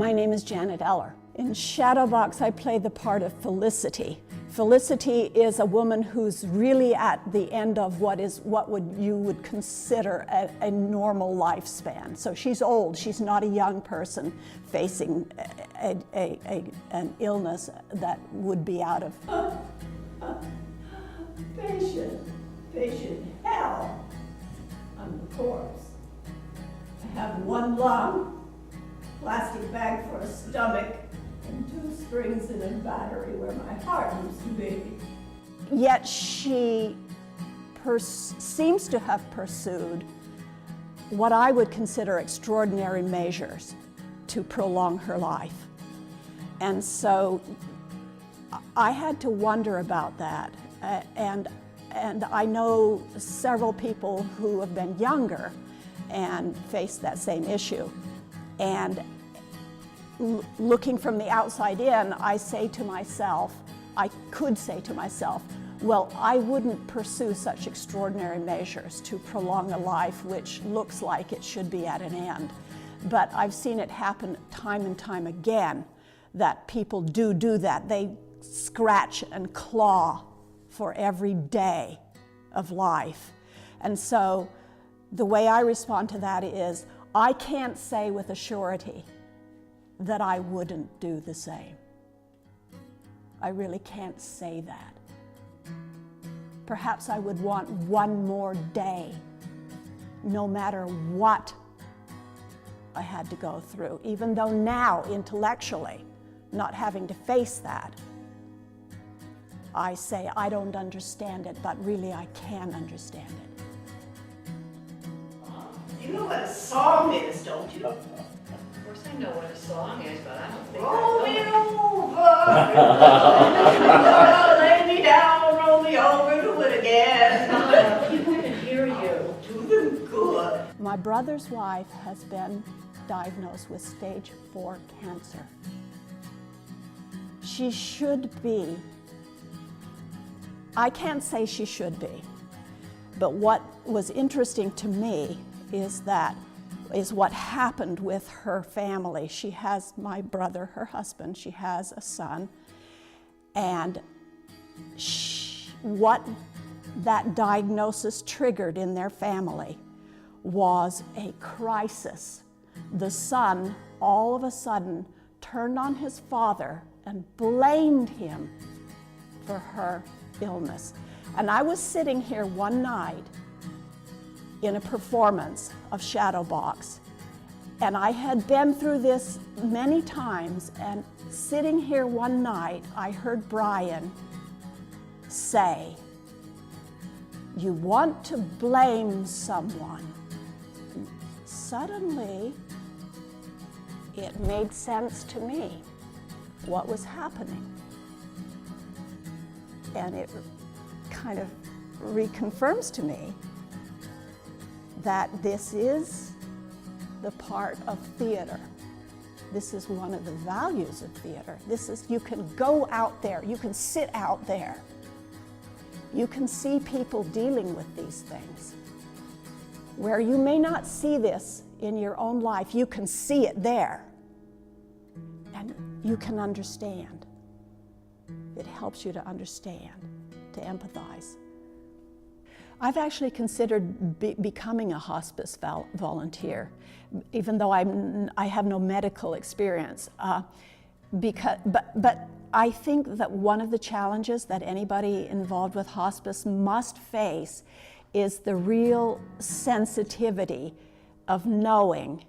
My name is Janet Eller. In Shadowbox, I play the part of Felicity. Felicity is a woman who's really at the end of what you would consider a normal lifespan. So she's old, she's not a young person facing an illness that would be out of patient hell. I'm the corpse. I have one lung, plastic bag for a stomach, and 2 springs and a battery where my heart used to be. Yet she seems to have pursued what I would consider extraordinary measures to prolong her life. And so I had to wonder about that. And I know several people who have been younger and faced that same issue. And looking from the outside in, I could say to myself, well, I wouldn't pursue such extraordinary measures to prolong a life which looks like it should be at an end. But I've seen it happen time and time again, that people do that. They scratch and claw for every day of life. And so the way I respond to that is, I can't say with a surety that I wouldn't do the same. I really can't say that. Perhaps I would want one more day, no matter what I had to go through, even though now, intellectually, not having to face that, I say I don't understand it, but really I can understand it. You know what a song is, don't you? Of course I know what a song is, but I don't think Roll me I know over, lay me down, roll me over, do it again. People can hear you. Do them good. My brother's wife has been diagnosed with stage 4 cancer. She should be, I can't say she should be, but what was interesting to me is what happened with her family. She has my brother, her husband, she has a son, and what that diagnosis triggered in their family was a crisis. The son all of a sudden turned on his father and blamed him for her illness. And I was sitting here one night in a performance of Shadowbox, and I had been through this many times, and sitting here one night, I heard Brian say, "You want to blame someone." And suddenly, it made sense to me what was happening. And it kind of reconfirms to me that this is the part of theater. This is one of the values of theater. You can go out there, you can sit out there. You can see people dealing with these things. Where you may not see this in your own life, you can see it there. And you can understand. It helps you to understand, to empathize. I've actually considered becoming a hospice volunteer, even though I have no medical experience. But I think that one of the challenges that anybody involved with hospice must face is the real sensitivity of knowing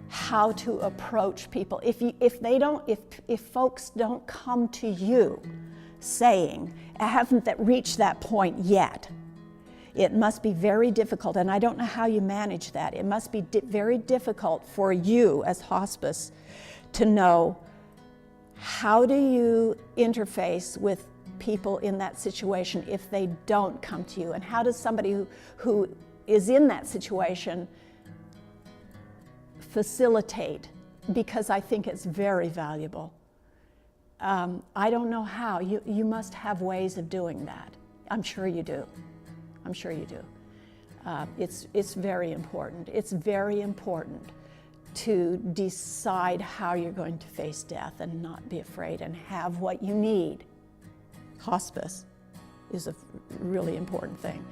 how to approach people. If folks don't come to you saying, "I haven't reached that point yet," it must be very difficult, and I don't know how you manage that. It must be very difficult for you as hospice to know, how do you interface with people in that situation if they don't come to you? And how does somebody who is in that situation facilitate? Because I think it's very valuable. I don't know how. You must have ways of doing that. I'm sure you do. I'm sure you do. It's very important. It's very important to decide how you're going to face death and not be afraid and have what you need. Hospice is a really important thing.